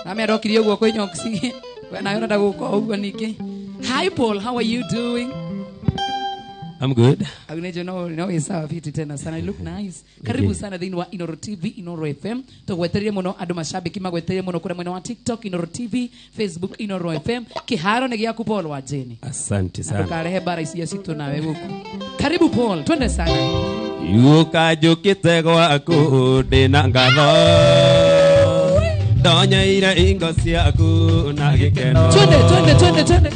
Nami arokiri uguo kwi nyoksi. Wena yona daguko uguo niki. Hi Paul, how are you doing? I'm good. Agnejo no isawa fiti tena sana. You look nice. Karibu sana dhini wa Inoro TV, Inoro FM. Tugweterie muno andu mashabiki magweterie muno kure mwena wa TikTok Inoro TV, Facebook Inoro FM. Kiharo ne giaku Paul wa Jeni. Asante sana. Tukarehe bara isia situ nawe guku. Karibu Paul, twende sana. Yuka jukite gwaku ndina ngatho. Donya ira ingo ciaku na gikeno. Twende.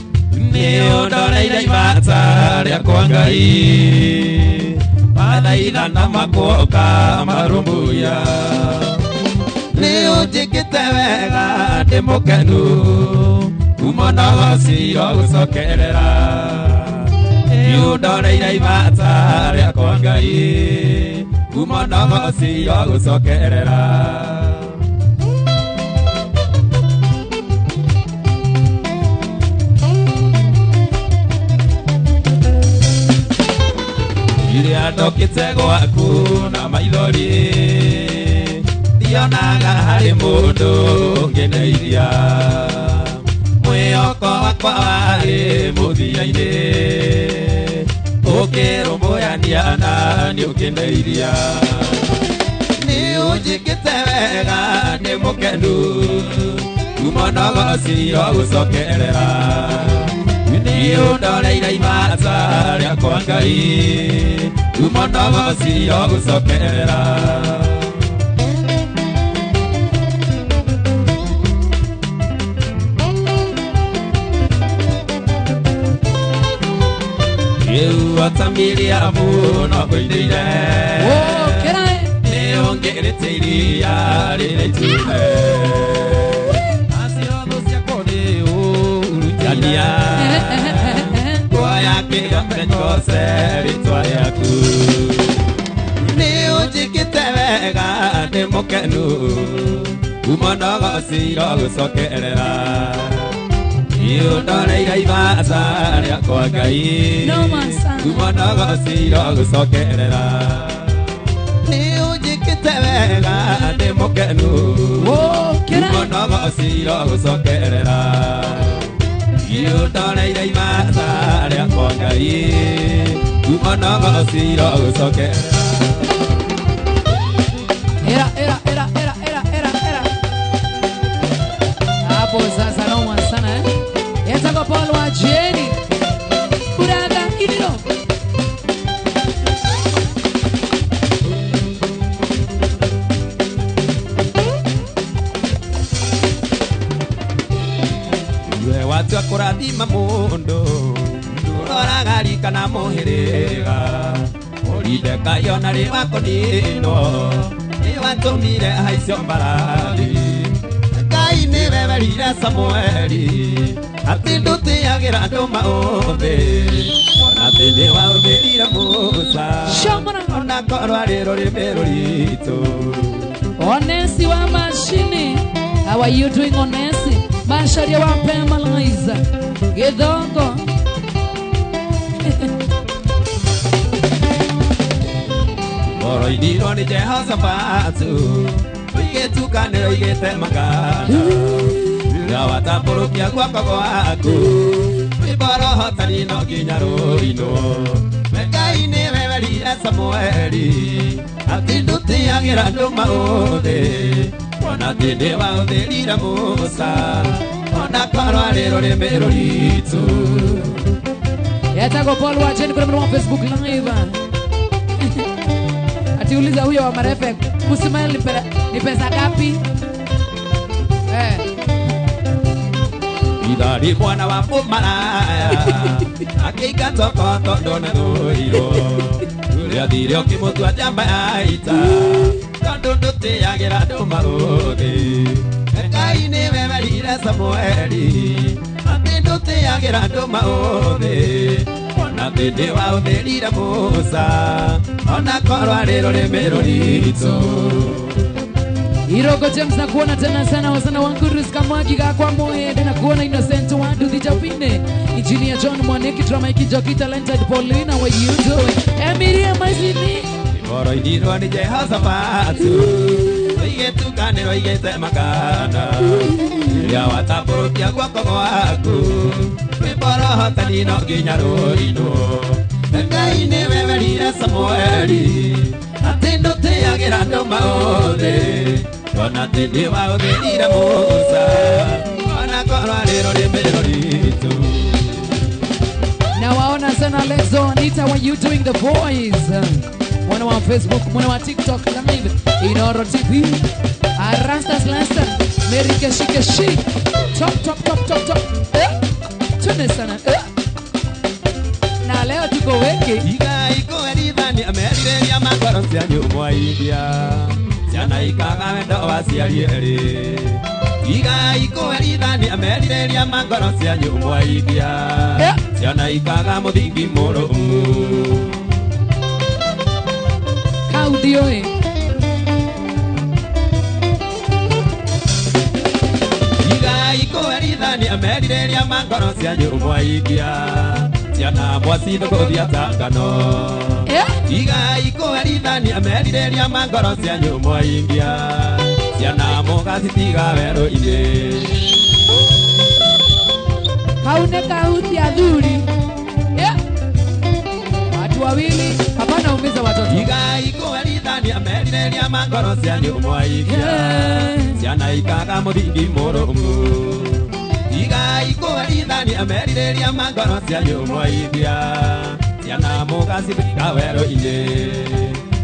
Nio ndoreire ibata rĩakwa Ngai mathaitha na makuoka marumbuya nĩũnjĩkĩte wega ndĩ mũkenu kuma na gũcirwo gũcokerera nĩũ ndoreire ibata rĩakwa Ngai kuma na gũcirwo gũcokerera ndokite gwaku na maithori ndionaga harĩ mũndũ ũngĩndeithia mwĩhoko wakwa warĩ mũthia-inĩ ũkĩrũmbũyania na nĩũkĩndeithia nĩũnjĩkĩte wega ndĩ mũkenu kuma na gũcirwo gũcokerera nĩũ ndoreire ibata rĩakwa Ngai kuma na gũcirwo gũcokerera rĩu ota Miriamu no ngũinĩire nĩũngĩrĩte iria rĩrĩ itune acio thũ ciakwa nĩ ũrutania Kose ritwa yaku nĩũnjĩkĩte wega ndĩ mũkenu kuma na gũcirwo gũcokerera nĩũ ndoreire ibata rĩakwa Ngai kuma na gũcirwo gũcokerera nĩũnjĩkĩte wega ndĩ mũkenu kuma na gũcirwo gũcokerera nĩũ ndoreire ibata rĩakwa Ngai kuma na gũcirwo gũcokerera Era hapo sasa nauma sana Yeta kwa Paul wa Jeni Uraga Iniro Watu akurathima mundu ndoraga rikana muhiriga urindeka yona ri wakonino ni watumire haicio mbarathi Ngai ni weberire Samueli ati ndutiagira andu maũthĩ ati ni waũthĩrire Musa ona korwo arĩ rũrĩmĩ rũritũ Onesi wa mashini. How are you doing Onesi? Masharia wa Pema Liza Githongo Moro iniro ni Jehoshapatu Uigetukanĩro igĩte makana Gawatambũrũkia guoko gwaku Wĩmboro hotani no nginya rũino Ngai nĩ weberire Samueli ati ndutiagĩra andũ maũthĩ ona tĩndĩ waũthĩrire Musa ona korwo arĩ rũrĩmĩ rũritũ Yeta kwa Paul wa Jeni kule mwa Facebook live Atiuliza huyo wa marefe kusema ni pesa gapi Idari mwana wa mũmaraya akĩingatwo koto ndone thũirwo ũrĩa thirĩ ũkĩmũtua njamba ya ita tondũ ndũtĩagĩra andũ maũthĩ Ngai nĩ weberire Samueli atĩ ndũtĩagĩra andũ maũthĩ ona tĩndĩ waũthĩrire Musa ona korwo arĩ rũrĩmĩ rũritũ Iroko James na kuona tena sana wasana wankurus kamwaki kwa Mohede na kuona Innocent Wandu Dijapine Engineer John Mwaniki drama ikijoki talented Paulina what you doing Emilia Mazini Moro iniro ni Jehoshapatu igetukanĩrwo igĩte makana rĩrĩa watambũrũkia guoko gwaku wĩmborohotani no nginya rũrinũ Ngai nĩwe werire Samueli atĩ ndũtĩagĩra andũ maũthĩ ona atĩ nĩwaũthĩrire Musa ona korwo arĩ rũrĩmĩ rũritũ. Now waona sana Alexo Anita, when you doing the voice mwana wa Facebook, mwana wa TikTok live Inoro TV Arastas Lasta Mary Keshi top tune sana na leo tuko wengi iga iko erithani amerireria makoro cia nyumwa idia ciana ikaga wendo wa ciari eri iga iko erithani amerireria makoro cia nyumwa idia ciana ikaga muthingi murumu audio iga iko erithani amerireria makoro cia nyumwa idia ciana mwacitho gũthia tangano iga iko erithani amerireria makoro cia nyumwa idia ciana mũgacitiga werũ-inĩ kaune kauti athuri watu wawili hapana umiza watoto iga iko erithani amerireria makoro cia nyumwa idia ciana ikaga mũthingi mũrũmu iga iko erithani amerireria makoro cia nyumwa idia ciana mũgacitiga werũ-inĩ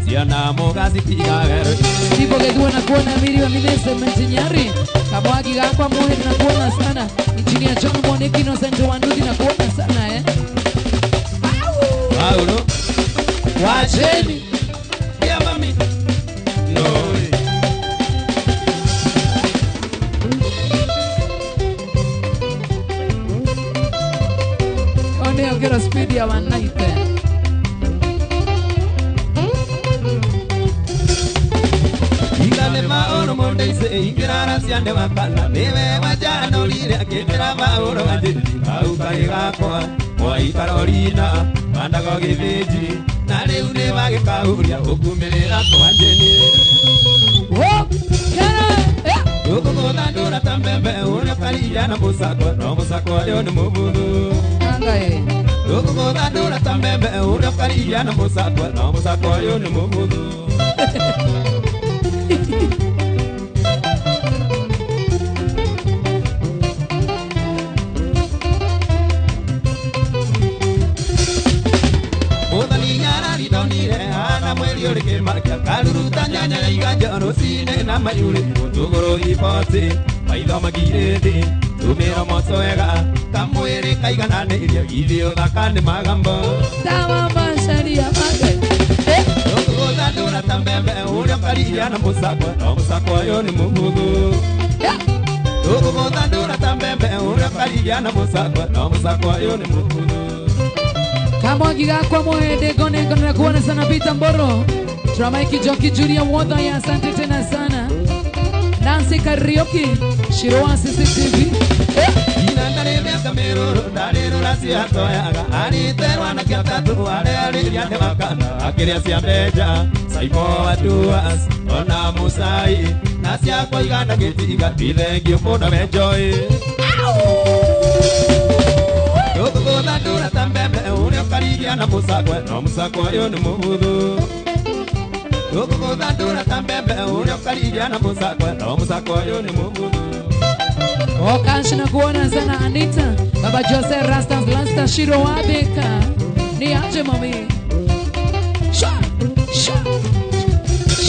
ciana mũgacitiga werũ-inĩ Tipo que tuona kuona miri wa minese mentinyari Kamwagi gakwa muhe na kuona sana Engineer John Monique Innocent Wanduthi na kuona sana Paulo wacheni ya mami no One ongera speed ya one night Igane maoro mondeise ingirara ciande wakana Niwe wajano lire akitira maoro wajiri Kaukai gakwa Kwa ikarorina Mandago githiji Na riu ni wagikauria Ukumirira kwa njeni Ukugutha ndura ta mbembe Uria kariya na musako No musako alio ni mubuthu Ukugutha ndura ta mbembe Uria kariya na musako No musako alio ni mubuthu Mweli urike makia karuruta nyanya ya iganja rusine na mayure mutuguru ipoti maitho magirete tumira motoega kamwere kaiganane irio ithio thakane magambo Tawa mashari ya mage Ukugutha ndura ta mbembe uria kariya na musakwa No musakwa yo ni mubuthu Ukugutha ndura ta mbembe uria kariya na musakwa No musakwa yo ni mubuthu Kamwagi gakwa muhende gone na kuona sana Peter Mboro Tramaiki Joki Julia Wodha ya asante tena sana Nancy Karaoke Shiroa CCTV Inandare miaka miruru Ndariro rasi atoyaga Ariterwa na kiatatu Areriria ne makana Akiria cia mbeja Saimo watuas Ona musai Nasi yako iganda gitiga Ithengi umuda menjoi Ukugutha ndura ta mbembe Uria karigia na musakwe No musakwe yo ni mubuthu Ukugutha ndura ta mbembe Uria karigia na musakwe No musakwe yo ni mubuthu Okanshi na kuona sana Anita Baba Jose Rastas Lasta Shiro Wabeka Ni aje mami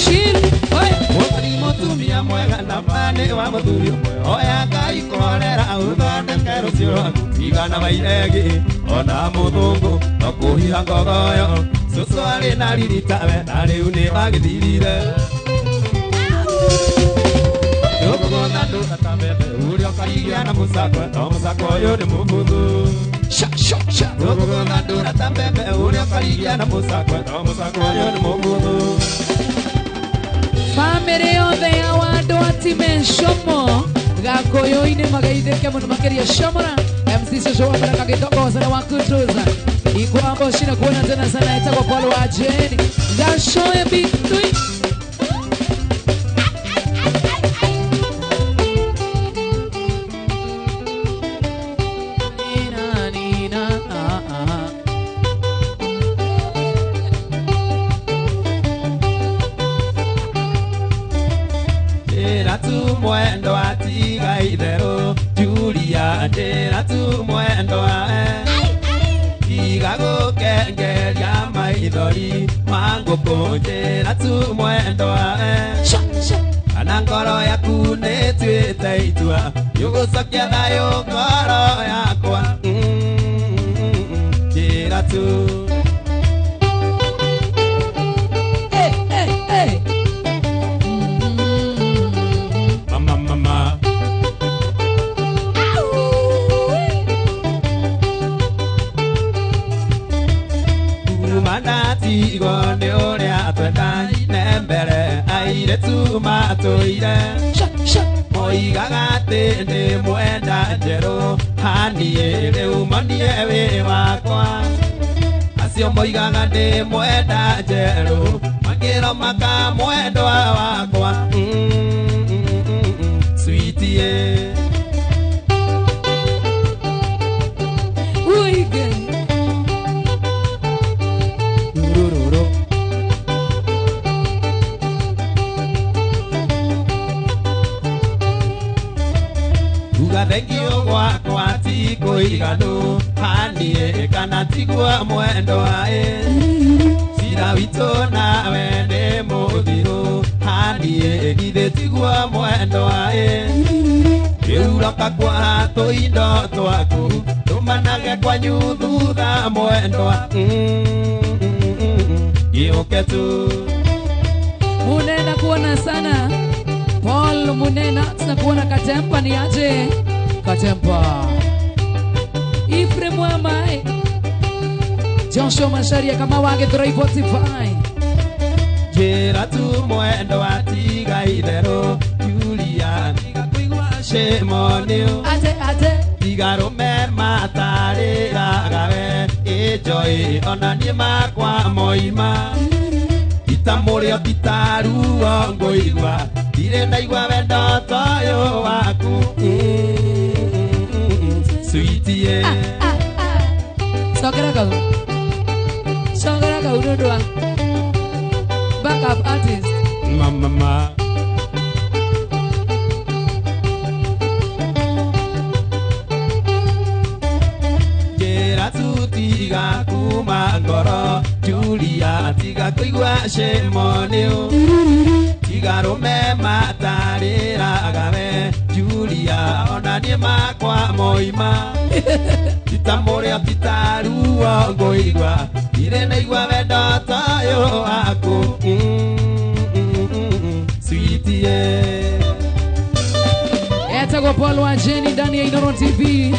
Shiro Mwari mutumia mwega na mane wa muthuri umwe Oya Ngai korera uthondeke rucio rwaku Tigana mairegi ona muthungu no kuhiha ngogoyo Susu arĩ na riritawe na rĩu nĩ magĩthirire Ukugutha ndura ta mbembe uria ũkarigia na musakwe No musakwe ũyũ nĩ mũbuthu Ukugutha ndura ta mbembe uria ũkarigia na musakwe No musakwe ũyũ nĩ mũbuthu Family yothe ya wandu atime shomo gakoyo-ini magaithĩke mũno makĩria Shomora MC Shosho wa Baraka Gĩtongoza na wakutuza ikwambo shina kuona tena sana itagwa Paul wa Jeni gashoye bitui mwendo atiga itherũ Julia njĩra tu mwendo iga gũkengeria maithori mangũkũ njĩra tu mwendo kana ngoro yaku nĩtuĩte itua yũgũcokia thayũ ngoro yakwa njĩra tu Igone ũrĩa twendaine mbere airĩtu matũire moigaga atĩ nĩ mwenda njerũ haniĩ rĩu monie wĩ wakwa acio moigaga nĩ mwenda njerũ makĩro maka mwendwa wakwa sweetie Thengio gwakwa ti kũiganu haniĩ kana tigua mwendo cira witũ nawe nĩ mũthiru haniĩ githĩ tigua mwendo rĩu roka kwa tũindo twaku tũmanage kwanyu thutha mwendwa gĩũke tu Munena kuona sana Paul Munena tunakuona Katempa ni aje Katempa Ifre Mwamai Joshua Masharia kama wange 345 Njĩra tu mwendo atiga itherũ Julia tiga kũigua cĩmonio tiga rũme matarĩraga we ĩnjoĩ ona niĩ makwa moima ita mũrĩo titaruo ngũigua Dire naigua wendo toyo waku Sweetie Sogera kau nundua Backup artist Mama Njĩra tu tiga kuma ngoro Julia tiga kũigua cĩmonio Tigarume matarĩraga we Julia ona niĩ makwa moima Tita mũrĩo titaruo ngũigua Irĩ naigua wendo toyo waku Sweetie Etagwo Paul wa Jenny ndani ya Inoro TV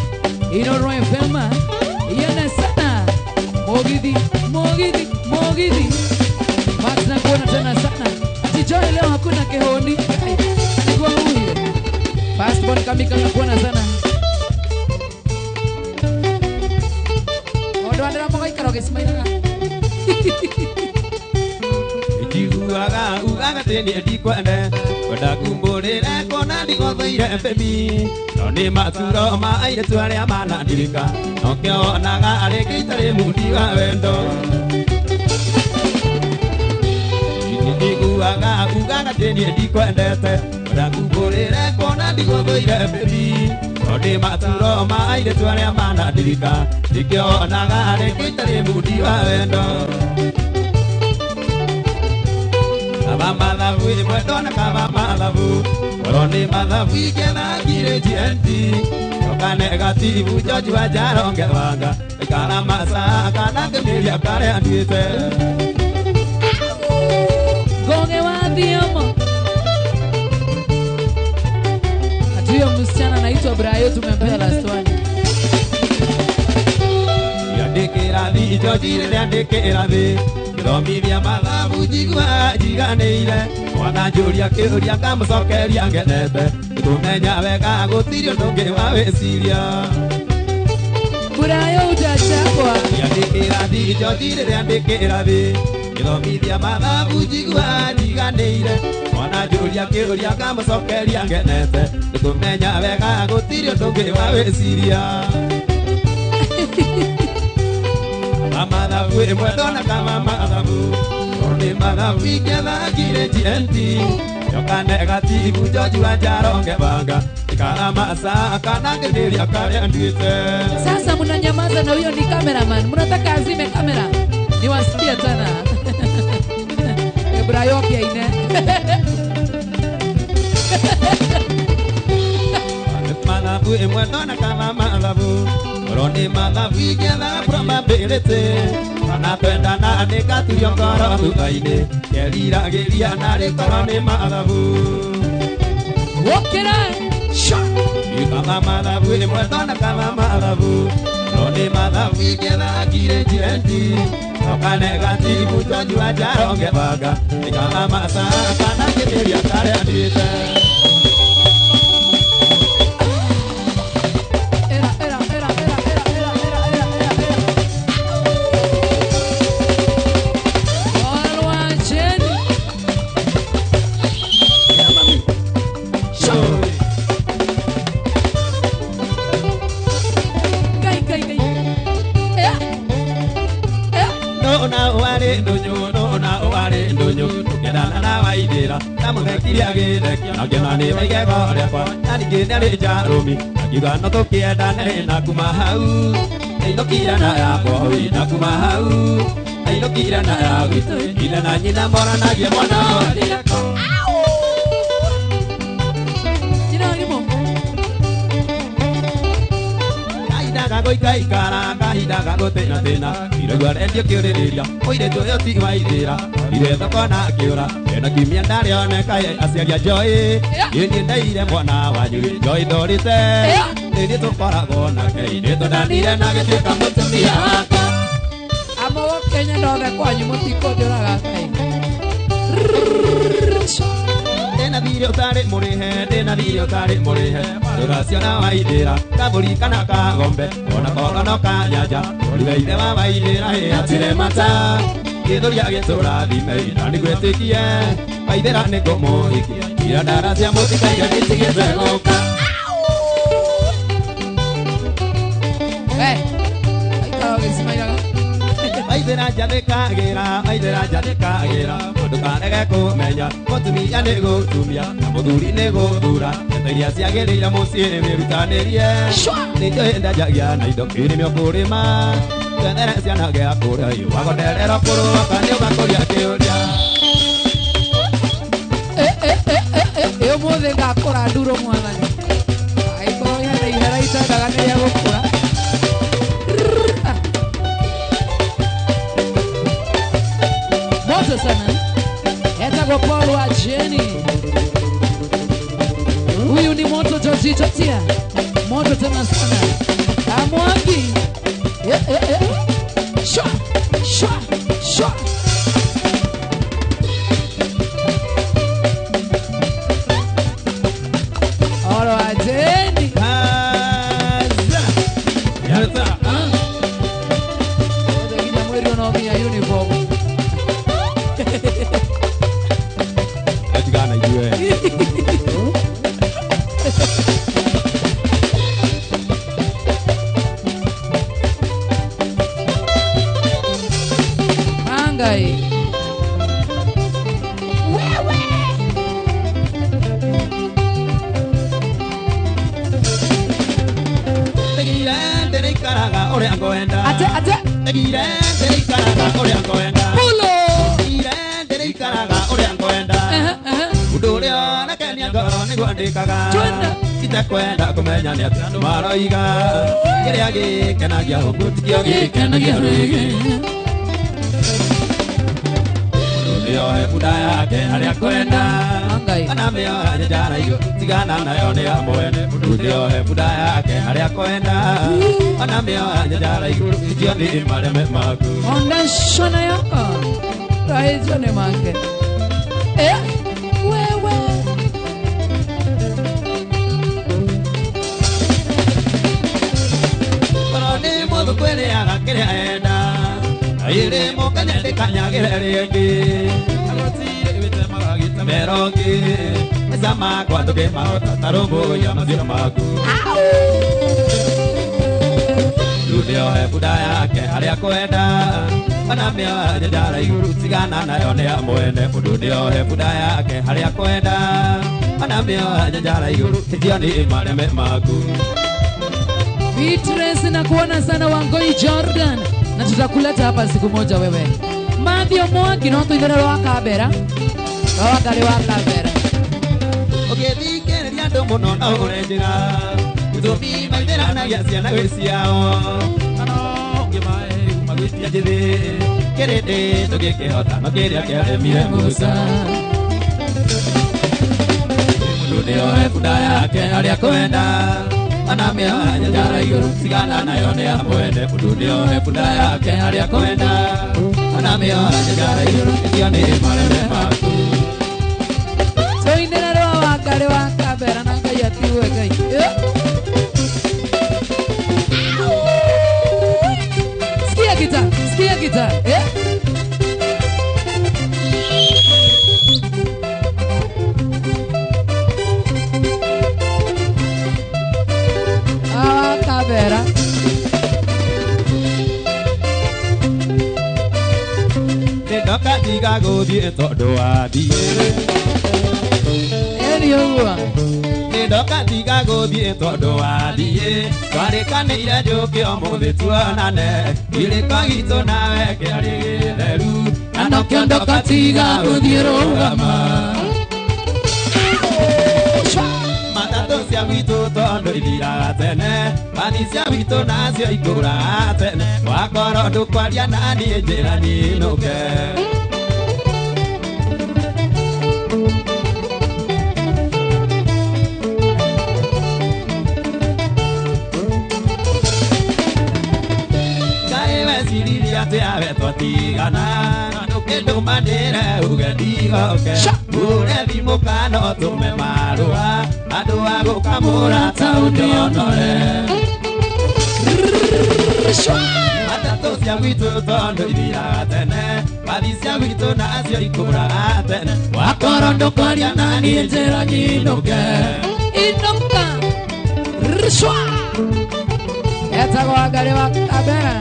Inoro FM Yana sana Mogithi Matina kuona tena sana Joy leo hakuna kehoni Nikuwa huye Fastborn kamika nakuona sana Odo andera mga ikaroge smaila Ijiuaga ugaga teni edikwende Wadakumbũrĩre kona ndigothoire baby No nĩ maturo ma airĩtu arĩa manandirika No kĩonaga arĩngĩ itarĩ mundi wa wendo Ugaga teni edikwendete Wadakumbũrĩre kona ndigothoire baby No nĩ maturo ma airĩtu arĩa manandirika Ndĩkĩonaga arĩngĩ itarĩ mundi wa wendo Kaba mathabu mwendo na kaba mathabu Koroni mathabu ikena kire TNT Yoka negativu George wa jaronge wanga Ikana masa kana kemiria kare anduite Gonge wa dhiamo Atuyo msichana naitwa Brayo tumempea last one Yandĩkĩra thi George rĩandĩkĩra thi Gĩthomithia mathabu njigua njiganĩire Mwana njũria kĩũria ngamũcokeria ngenete Kũmenya wega gũtirĩ ũndũ ũngĩ wa wĩciria Brayo utachapwa Yandĩkĩra thi George rĩandĩkĩra thi Gĩthomithia mathabu njigua njiganĩire Mwana njũria kĩũria ngamũcokeria ngenete Kũmenya wega gũtirĩ ũndũ ũngĩ wa wĩciria Mathabu ĩmwe ndona kama mathabu Koroni mathabu iketha ngire TNT Yokane gatibu joju ajaronge banga Ikarama saa kanake dili akari andite. Sasa mnanyamaza na huyo ni cameraman. Mnataka azime kamera. Niwasikie tena. Ebrayo pia ine. Malabu imwetona kama malabu Roni malabu igela probability Anapenda na aneka tuyongoro hukaine Gerira geria na rekoroni malabu Wokera. Kama malabu imwetona kama malabu Roni malabu igela gire jendi Okane gatibu joju ajaronge baga Kama masa kana geria kare andite. Agenani wege gore kwa nani gene jaromi agiga no to kieda na kumahau no kira na ya boy na kumahau no kira na ya gitu ila na nyina mora na ye mona Jina limo Kaida go kaikara kaida go tena tena ira gore ndio kiuriria oire to yo ti waidira ire to kona kiura ena kimia ndari one kai asiaria joy yini ndaire mwana wanyu joy dorite ni to para gona kai ni to danire na gete kamutumia amo Kenya ndo the kwanyu mutiko ndiraga kai Tena video tare murihe Duracio na waidira Kaburi kana ka gombe Ona kono no ka nyaja Oliveire wa waidira he atire mata Kidori agetora dhime Nani gwetikie Waidira neko mohiki Ira daracia mutika iga nitigeze goka Aikaro gesimairaga Waidira jathikagira Ndukanege kumenya Mutumia ni gutumia Na muthuri ni guthura Ndeto iria ciagĩrĩire mũciĩ mĩrutanĩrie Nĩnjũĩ ndajagia na indo kĩrĩmio kũrĩma Twethere ciana gĩa kũrĩa Wagonderero kũrũka nĩ ũgakũria kĩũria Ũmũthĩ ngakũra nduro mwathani Aikorwo hena ihera itendaga nĩ rĩa gũkũra Moto sana Etagwo Paul wa Jenny Huyu ni moto Jojito tia Moto tena sana Amwangi Shwa Oro wa Jenny Yaza Ote gina mweri unaomia uniform Etigana ijue Mangai Tegire ikaraga ore angoenda Ate Tegire ikaraga ore angoenda Pulo Tegire ikaraga ore angoenda Uduria na Kenya ngoro niguo ndikaga Itakwenda kumenya ni ati andu maroiga Kiria gikenagia huku tikio gikenagia rigi Uduria buda yake haria kwenda Ana mioya njara iyo tigana nayo ni amwene Uduria buda yake haria kwenda Ana mioya njara iyo tikio ni mareme maku Onda shona yako Rahizo ni mange Wewe Koroni mothu kwiriaga kiria enda Aire mokanya ndikanyagire ringi Agotire witemaga gitamerongi Esama kwa nduge mahota tarumbu ya mazira maku ndio hebunda yake haria kwenda ona mĩoyo njara igũrũ tigana nayo nĩ amwene mũndũ ndio hebunda yake haria kwenda ona mĩoyo njara igũrũ tithio nĩ mareme maku. Beatrice na kuona sana Wangoi Jordan na tutakuleta hapa siku moja wewe. Mathio Mwangi no tuithera wa Kabera. Wa Kale wa Kabera. Ũgĩthikĩrĩria andũ mũno no ũrenjĩra gĩthũmi maithĩranagia ciana gwĩ ciao no ngĩmae magwĩtia njĩthĩ kĩrĩndĩ tũgĩkĩhota no kĩrĩa kĩaremire Musa. Mũndũ nĩo hebunda yake harĩa kwenda ona mĩoyo njara igũrũ tigana nayo nĩ amwene mũndũ nĩo hebunda yake harĩa kwenda ona mĩoyo njara igũrũ tithio nĩ mareme maku. Soinera wa Kale wa Kabera na Ngai atiwe Ngai. Sikia gitaa. Kabera. Ndoka tiga gũthiĩ tondũ wa thiĩ. Eriogua. Ndoka tiga gũthiĩ tondũ wa thiĩ. Twarĩkanĩire njũke ũmũthĩ tuonane. Gĩrĩko gitũ nawe kĩarĩ gĩtheru. Na nokĩo ndoka tiga gũthiĩ rũgama. Matatũ cia gwitũ tondũ ithiraga tene. Mbathi cia gwitũ nacio ikũraga tene. Wakorwo ndũkwaria naniĩ njĩra ninũke. Awe twatigana ndũkĩndũmanĩre uge ndigoke ure thimũ kana ũtũme marũa andũ a gũkamũra taũni onore. Matatũ cia gwitũ tondũ ithiraga tene mbathi cia gwitũ nacio ikũraga tene. Wakorwo ndũkwaria naniĩ njĩra nyinũke. Inoka Rshwa etagwo Kale wa Kabera.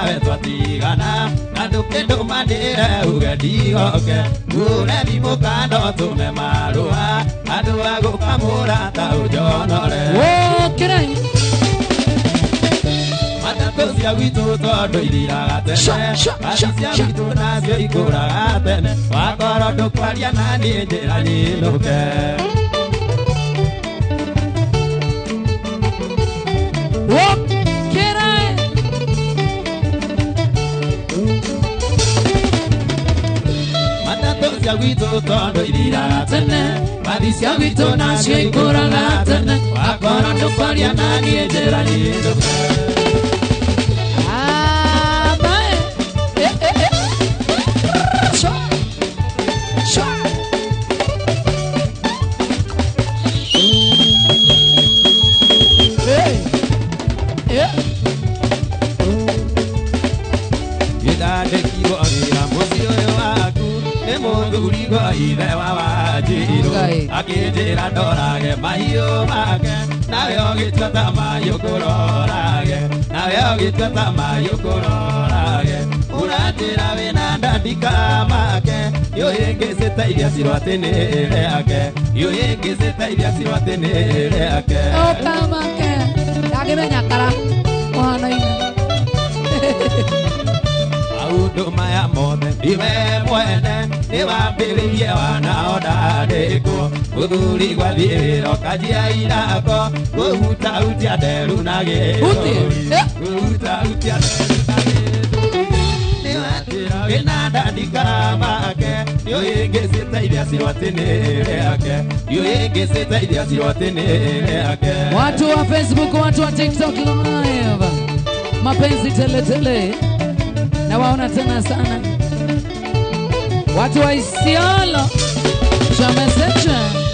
Awe twatigana na ndũkĩndũmanĩre uge ndigoke ure thimũ kana ũtũme marũa andũ a gũkamũra taũnjonore. Matatũ cia gwitũ tondũ ithiraga tene mbathi cia gwitũ nacio ikũraga tene. Wakorwo ndũkwaria naniĩ njĩra nyinũke. Cia gwitũ tondũ ithiraga tene mbathi cia gwitũ nacio ikũraga tene. Wakorwo ndũkwaria naniĩ njĩra nyinũke. Gĩthandĩkirwo wĩra mũciĩ ũyũ waku nĩ mũthuri wa ithe wa Wanjirũ akĩnjĩra ndorage mahiũ make nawe ũgĩtua ta mahiũ kũrorage nawe ũgĩtua ta mahiũ kũrorage ũranjĩra wĩna ndandika make nĩũhĩngĩcĩteithia cirwatinĩ rĩake nĩũhĩngĩcĩteithia cirwatinĩ rĩake. Okamake ndagĩmenya kara mũhano-inĩ. Maũndũ maya mothe iwe mwene nĩwambĩrĩirie wanao ndandĩkwo mũthuri gwathiĩ wĩra ũkanjia irako kũhutahutia nderu na gĩthũri kũhutahutia nderu na gĩthũri. Nĩwatĩra wĩna ndandika make nĩũhĩngĩcĩteithia cirwatinĩ rĩake nĩũhĩngĩcĩteithia cirwatinĩ rĩake. Watu wa Facebook, watu wa TikTok live, mapenzi teletele na waona tena sana. Watu wa Isiolo, Chameseche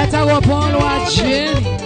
Etagwo Paul wa Jenny.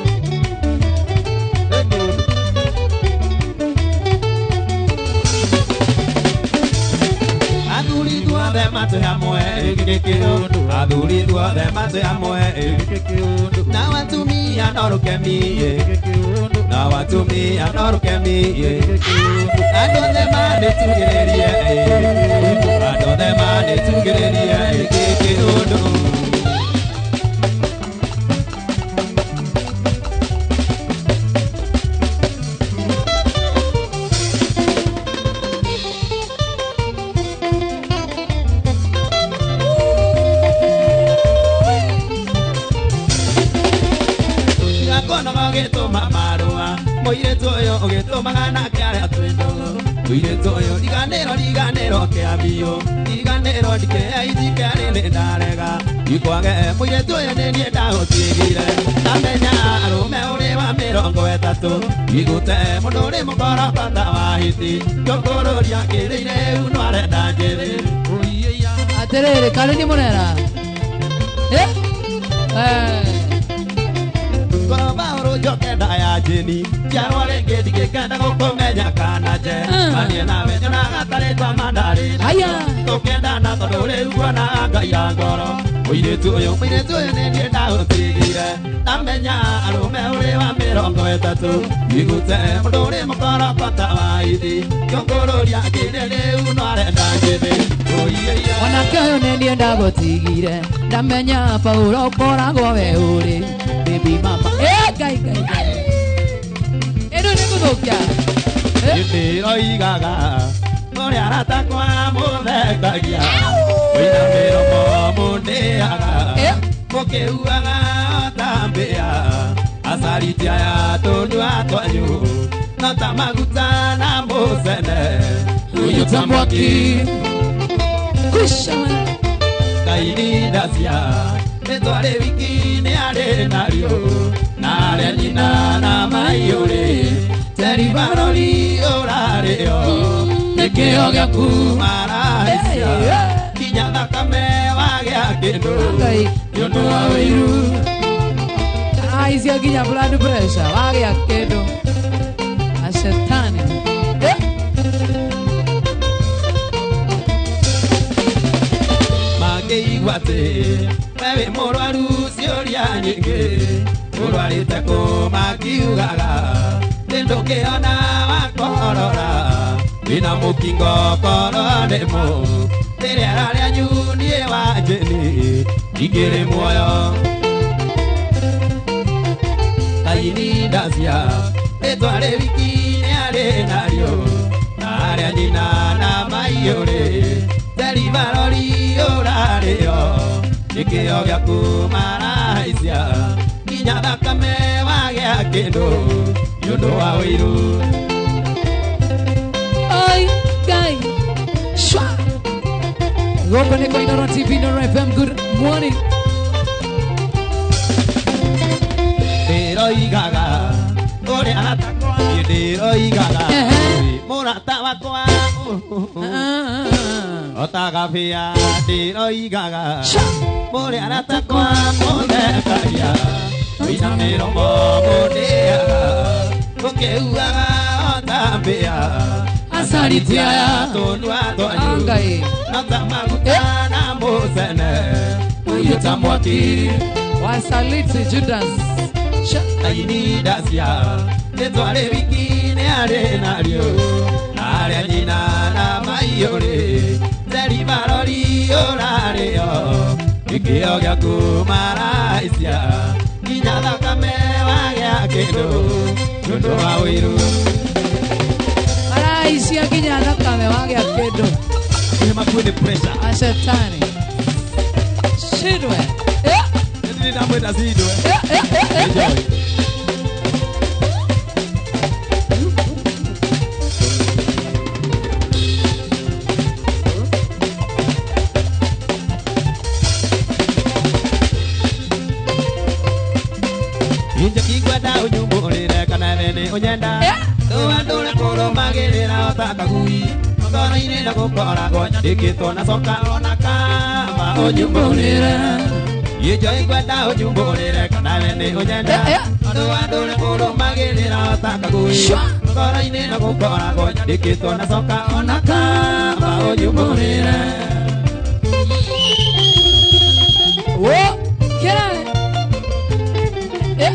Aterere kalini monera. Wanakayo nenda gotigire ndamenya Paulo koragwo we uri baby mama gai ero nikuthũkia Itiro igaga Nore arata kwa muthekagia Wina miromo mundiaga Mukiuaga tambia Asaritia ya tondu atwanyu Nota maguta na musene Uyuta mwaki Kushaman Kaini dasia Netware wiki ni are nario Nare nina na mayore Teribaro orario Nekeo gyaku maraisia Kinya thakame wagea kindu Yono wa wiru Aisia kinya blood pressure wagea kindu Ashetani Mageigwate Wewe morwaru cioria nyingi Urwarite ku makiugaga kendo keona wakorora Wina mukingo koro demo Tere aria nyuni wa jeni Igere moyo Kaini dasia Etware wiki neare nario Naria nina na maiore Teri barori orareo Nikio gya kumaraisia Kinya thakame wagea kendo Yundo wa wiru Oi, guy. Shwa. Goko neko Inoro TV, Inoro FM. Good morning. Dero igaga, ore anatakwa. Dero igaga, morata wakwa. Otagafia, dero igaga. More anatakwa, more karia. Wina mero mo modea. Koke uaga otambea. Asaritia. Tonwa tonyu. Angai. Natamaguta na mosene. Uyuta mwaki. Wasaliti Judas. Aini dasia. Netware wiki ne are nario. Are nyina na maiore. Teri barori orareo. Ikio gya kumaraisia. Kinya thakame wagea kendo. Yundo wa wiru. Araisia kinya thakame wagea kendo. Kema kuwe pressure. Ashetani. Shidwe. Nini namweta zidwe. Enjoy. Inja kigwada unyumbulire kana nene unyenda Tuwa ndule kuru magirira otaka gui Mkono ine na kukora gonya Dikito na soka ona kama unyumbulire Inja kigwada unyumbulire kana nene unyenda Tuwa ndule kuru magirira otaka gui Mkono ine na kukora gonya Dikito na soka ona kama unyumbulire Whoa, get on it. Yeah.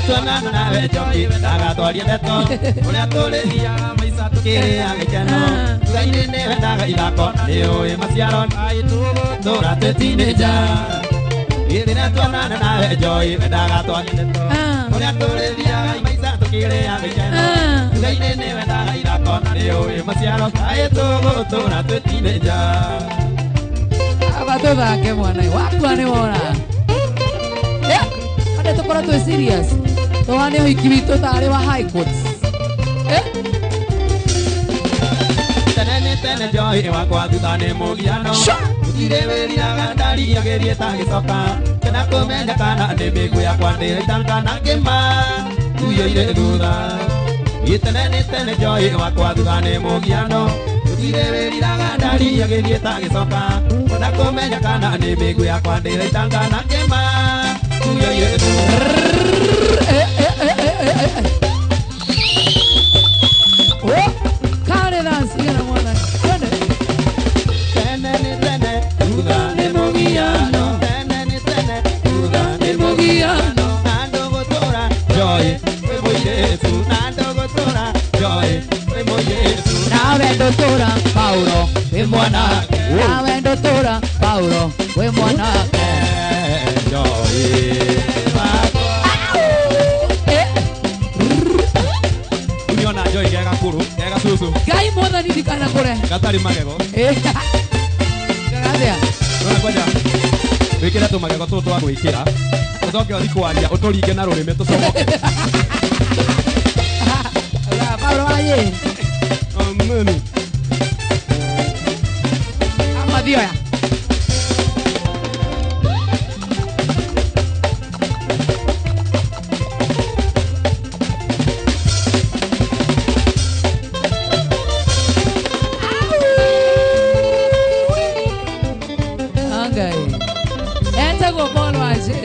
Tena na vejoy daga torie deto Ule toleria maisa tukire agekeno Gaine ne daga ilako Leo emasiaron Dora te teenager Tena na vejoy daga torie deto Ule toleria maisa tukire agekeno Gaine ne daga ilako Leo emasiaron Dora te teenager Abato thake mwana wakwa ni wona. Yeah. Ade tokora tu serious. Toane hiki wito tare wa high courts. Eh? Tene joy wakwa thutane mugiano Irewelira gandari agerie tagicoka Kena kumenya kana nĩ mĩguĩ yakwa ndĩraitanga na ngĩma Uyo ire thutha Tene joy wakwa thutane mugiano Irewelira gandari agerie tagicoka Kena kumenya kana nĩ mĩguĩ yakwa ndĩraitanga na ngĩma Uyo ire thutha Oh, kare dance yana mwana. Tene thutha nĩ mugiano Tene mugiano Nando gotora joy Wemoyesu Nando gotora joy Wemoyesu Nawe ndotora Paulo we mwanake. Nawe ndotora Paulo we mwanake. Joy Uniona joy gega kuru gega susu Gai mwana nidikana kure. Gatari magego Gagathea. Nona kwaja Wikira tu magego tu twa gwikira Ucoke uthi kwaria uturinge na rurimi tucomoke Paulo aye. Amen Amadioya. Angai. Enta go bolo aje.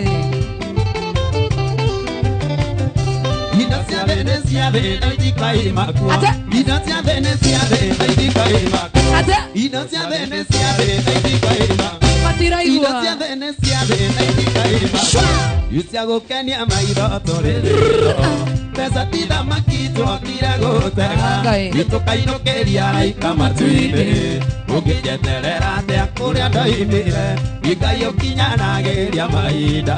Inasia Venecia idika imakwa Ate. Inasia Venecia idika imakwa Ate. Inasia Venecia idika imakwa matiraigua indo cia thene cia thina itikaima yuciago kenia maitho torerero pesa tida makitwo kira gotega itukainokeria raika matuine ukijeterera te kuria ndoimire ikayo kinyanageria maida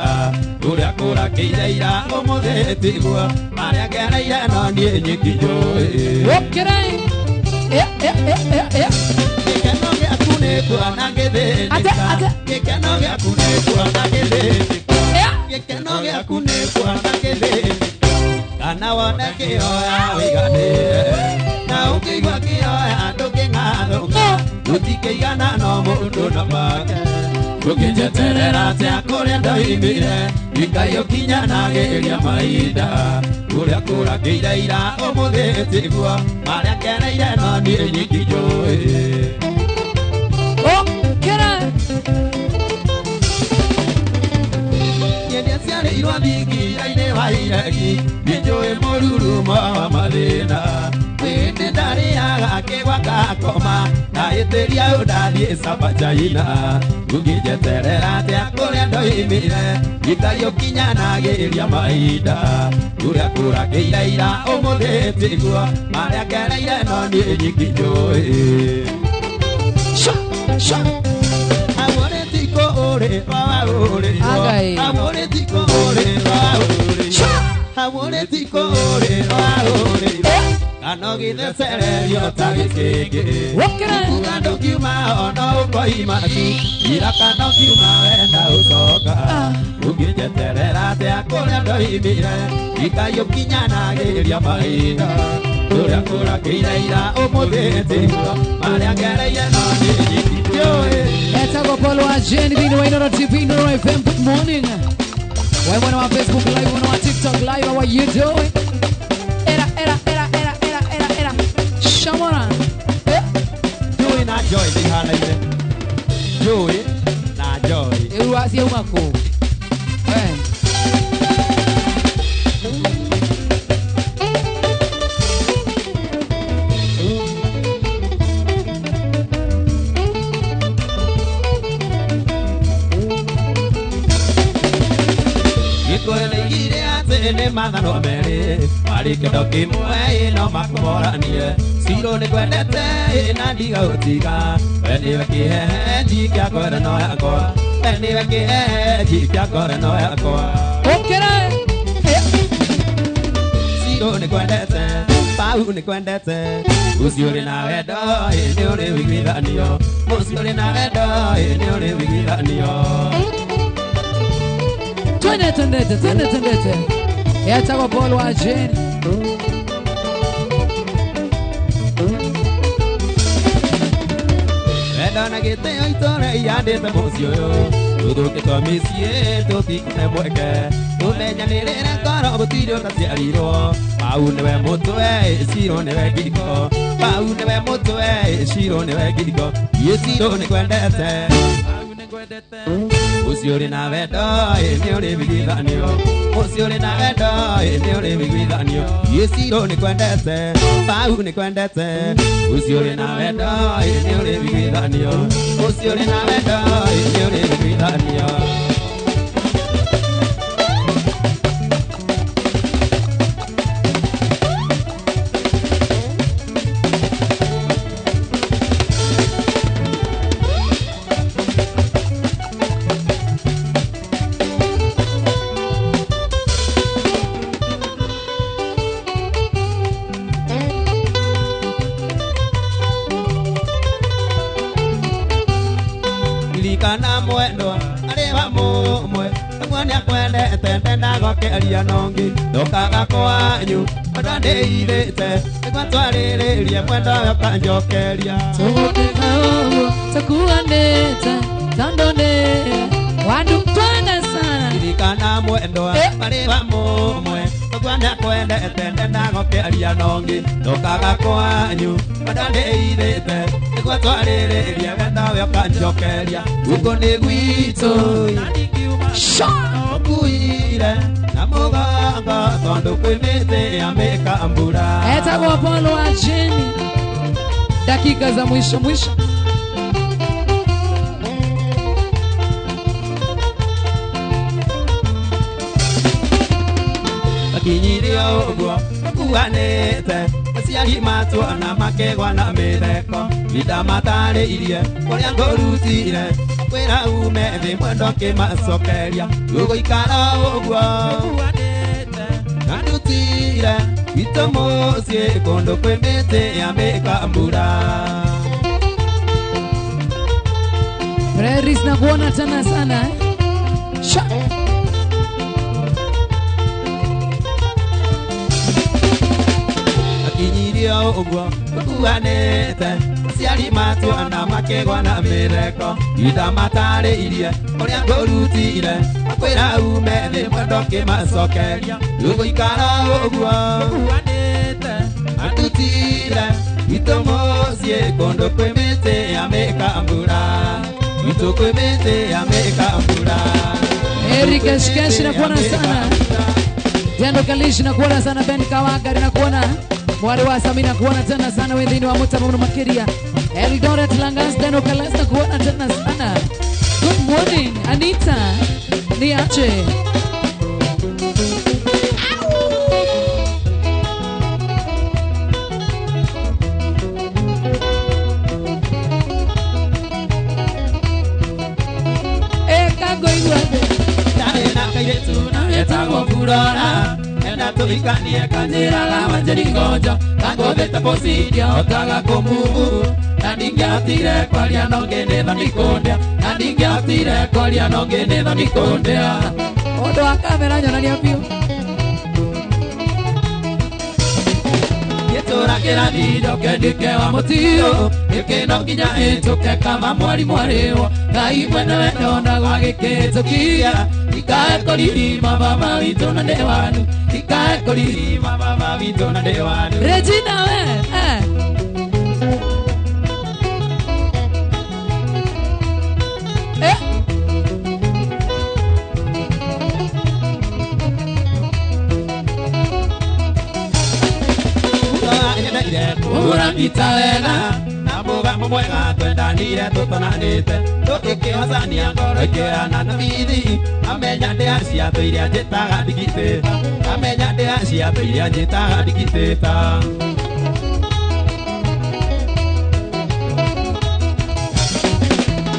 kuria kura kiira umuthetigwa maria gereire no nie nyikijoi okere Kekeno gyaku nekwa na githĩnĩka Kekeno gyaku nekwa na githĩnĩka Kekeno gyaku nekwa na githĩnĩka Kana wone kĩhoya wĩganĩre Na ũkĩigua kĩhoya ndũkĩng'athũka Gũtikĩigana no mũndũ na make Ndũkĩnjeterera atĩa kũrĩa ndoimire Ikayũkinyanagĩria mahinda Kũrĩa kũrakĩire ira ũmũthĩtigwo Marĩa ngereire no niĩ nyiki njũĩ Nyendĩa ciarĩirwo thingira-inĩ wa iregi Nĩnjũĩ mũrurumo wa mathĩna Wĩndĩ ndarĩaga kĩgwa gakoma Na ĩtĩria ũndathiĩ Sabajaina Ũngĩnjeterera atĩa kũrĩa ndoimire Ikayũkinyanagĩria mahinda Kũrĩa kũrakĩire ira ũmũthĩtigwo Marĩa ngereire no niĩ nyiki njũĩ Amore tiko ore wa ore Amore tiko ore wa ore Amore tiko ore wa ore Ano githecererio ta gĩkĩngĩ Kugando kiuma ono ũkoima tu Ira kano kiuma wenda ũcoka Ũngĩnjeterera atĩa kũrĩa ndoimire Ikayũkinyanagĩria mahinda Kũrĩa kũrakĩire ira ũmũthĩtigwo Marĩa ngereire no niĩ nyiki njũĩ Etagwo Paul wa Jane Vino wa Inoro TV, Inoro FM, good morning. Wewe mwana wa Facebook live, mwana wa TikTok live, how are you doing? Era. Shamora. Joy na joy ndihanaine. Joy na joy. Ewa asia umako. Nĩ mathano merĩ marĩ kĩndo kĩmwe no makũmoranie Ciro nĩ kwendete na ndiga gũtiga we nĩwe kĩhehenji kĩa ngorano yakwa we nĩwe kĩhehenji kĩa ngorano yakwa Ciro nĩ kwendete Pau nĩ kwendete ũcio ũrĩ na wendo nĩ ũrĩ wĩiguithanio ũcio ũrĩ na wendo nĩ ũrĩ wĩiguithanio Twendete. Etagwo Paul wa Jane. Wenda na gĩtĩo itũũra iyandĩte mũciĩ ũyũ Tũthũkĩtwo mĩciĩ tũtikune mweke Tũmenyanĩrĩre ngoro gũtirĩ ũtaciarirwo Pau nĩwe mũtwe Ciro nĩwe ngingo Pau nĩwe mũtwe Ciro nĩwe ngingo Ciro nĩ kwendete Ũcio ũrĩ na wendo nĩ ũrĩ wĩiguithanio Ũcio ũrĩ na wendo nĩ ũrĩ wĩiguithanio Ciro nĩ kwendete Pau nĩ kwendete Ũcio ũrĩ na wendo nĩ ũrĩ wĩiguithanio Ũcio ũrĩ na wendo nĩ ũrĩ wĩiguithanio Kana mwendo arĩwa mũmwe Ũguo nĩ akwendete ndendagokeria nongi Ndokaga kwanyu Mwendo ndĩithĩte Nĩguo twarĩrĩrie mwendo ũkanjokeria Tũgũkĩka ũguo Tũkuanĩte Tondũ Wandu twanga sana Kana mwendo arĩwa mũmwe Ũguo nĩ akwendete ndendagokeria nongi Ndokaga kwanyu Mwendo ndĩithĩte Nĩguo twarĩrĩrie mwendo ũkanjokeria Uko nĩ gwitũ Ũkuire na mũgongo Tondũ kwĩ mĩtĩ ya mĩkambura Etagwo Paul wa Jane. Dakika za mwisho akinyirio uguo kuanete aciari matwana makegwa na mitheko ida matare irie uria ngurutire kwira ume thi mwendo kimacokeria guguikara uguo kuanete andutire itomocie kondo kwemete ya mekambura Preris na kuona tena sana Sha akinyirio uguo kuanete aciari matwana makegwa na mitheko ida matare irie uria ngurutire kwira ume thi mwendo kimacokeria guguikara uguo kuanete andutire itomocie kondo kwemete ya mekambura kwemete ya mekambura Erika Shikeshi na kuona sana Jando Kalishi na kuona sana Ben Kawagari na kuona Mwari wa Sami na kuona tena sana wendini wa Muta Munu Makiria Eldoret Langas Dano Kalas na kuona tena sana Good morning Anita Niache Tango furora, ena tuikanie kanira la manjeringojo, tango veta posidio, taga komugu, nadingiatire kwalia nongene dhanikondia, nadingiatire kwalia nongene dhanikondia. Odo wa kamera nyonania pio. Yetora kera video kendike wa motio, yekeno kinya etuke kama mwari mwareo, kai mwene ndona gwagiketukia. Ikae kolima baba wito na dewanu Ikae kolima baba wito na dewanu Regina we Ura mitawena Namuga mwega twendanire tutonanite Tukikihosania ngoro ikihana na mithi Amenya ndea ciathu iria njitaga ndigitita Amenya ndea ciathu iria njitaga ndigitita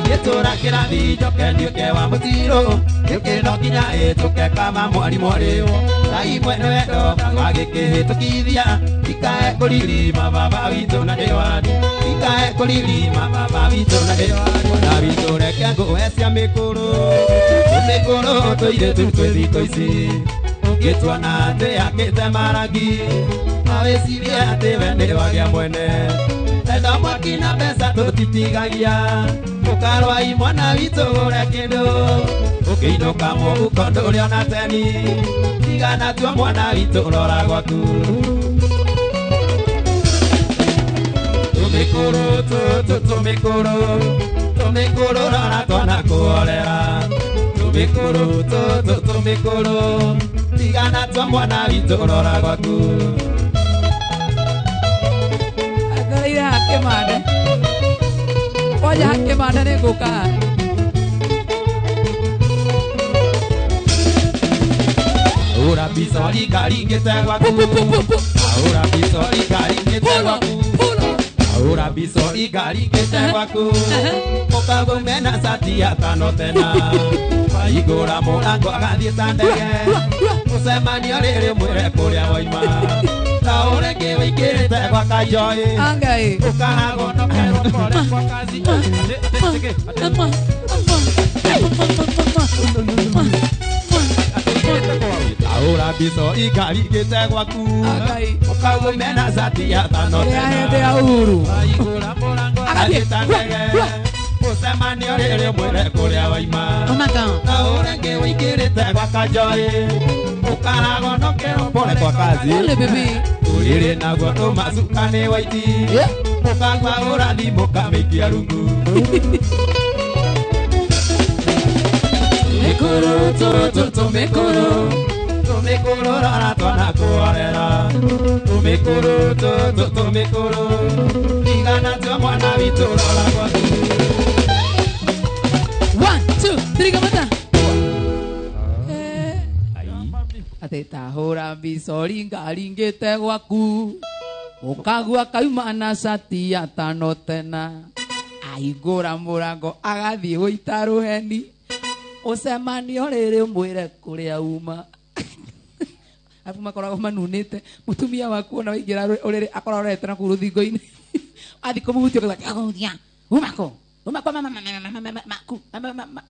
Yetura kirathi njoke ndiuke wa mutiro Yukino kinya ituke kama mwari mwareo Sai mwene wendo agikihĩtũkithia Ikae kũririma baba witũ na ndĩwani Ikae kũririma baba witũ na ndĩwani Na witũ reke ngũhe cia mĩkũrũ Tũmĩkũrũ tũirĩtu twĩ thikũ ici Ũngĩtuona atĩ akĩte marangi Awĩcirie atĩ we nĩ wagĩa mwene Enda mwaki na mbeca tũtitigagia Ũkarwai mwana witũ gũre kĩndũ Ũkĩinũka mũhuko ndũrĩ ona teni Tigana tua mwana witũ rora gwaku Tũmĩkũrũ tũmĩkũrũ rora twana kũhorera Tũmĩkũrũ tũmĩkũrũ Tigana tua mwana witũ rora gwaku Agaraire hake mande Oja hake mande nĩ ngũka Ahora pisori karingĩte gwaku Ahora pisori karingĩte gwaku Ahora pisori karingĩte gwaku Mũkagume na sati ya tano tena Waigũra mũrango agathiĩ ta ndege Mũcemanio rĩrĩ mwĩre kũrĩa waima Ta ũrĩngĩ wĩingĩrĩte gwa kanjoi Angai Ũkahagonokerwo kore kwa kazi Ahora pisori karingĩte gwaku Mũkagume na sati ya tano Ria hĩndĩ ya uhuru Waigũra mũrango agathiĩ ta ndege Mũcemanio rĩrĩ mwĩre kũrĩa waima Na ũrĩngĩ wĩingĩrĩte gwa kanjoi Ũkahagonokerwo pole kwa kazi Ole baby Ũrĩrĩ naguo tũmacuka nĩ waiti Mũkagwa ũrathi mũkamĩikia rungu Tũmĩkũrũ rora twana kũhorera Tũmĩkũrũ Tigana tua mwana witũ rora gwaku 1, 2, 3 kamata Ate Ritahura bisori ngaringite gwaku ukagua kauma na sati ya tano tena aigura murango agathie guita ruheni ucemanio riri mwire kuria uma afu makoragwo manunite mutumia waku ona waingira uriri akorwo rete na kuru thingo-ini athi kumutio umako mama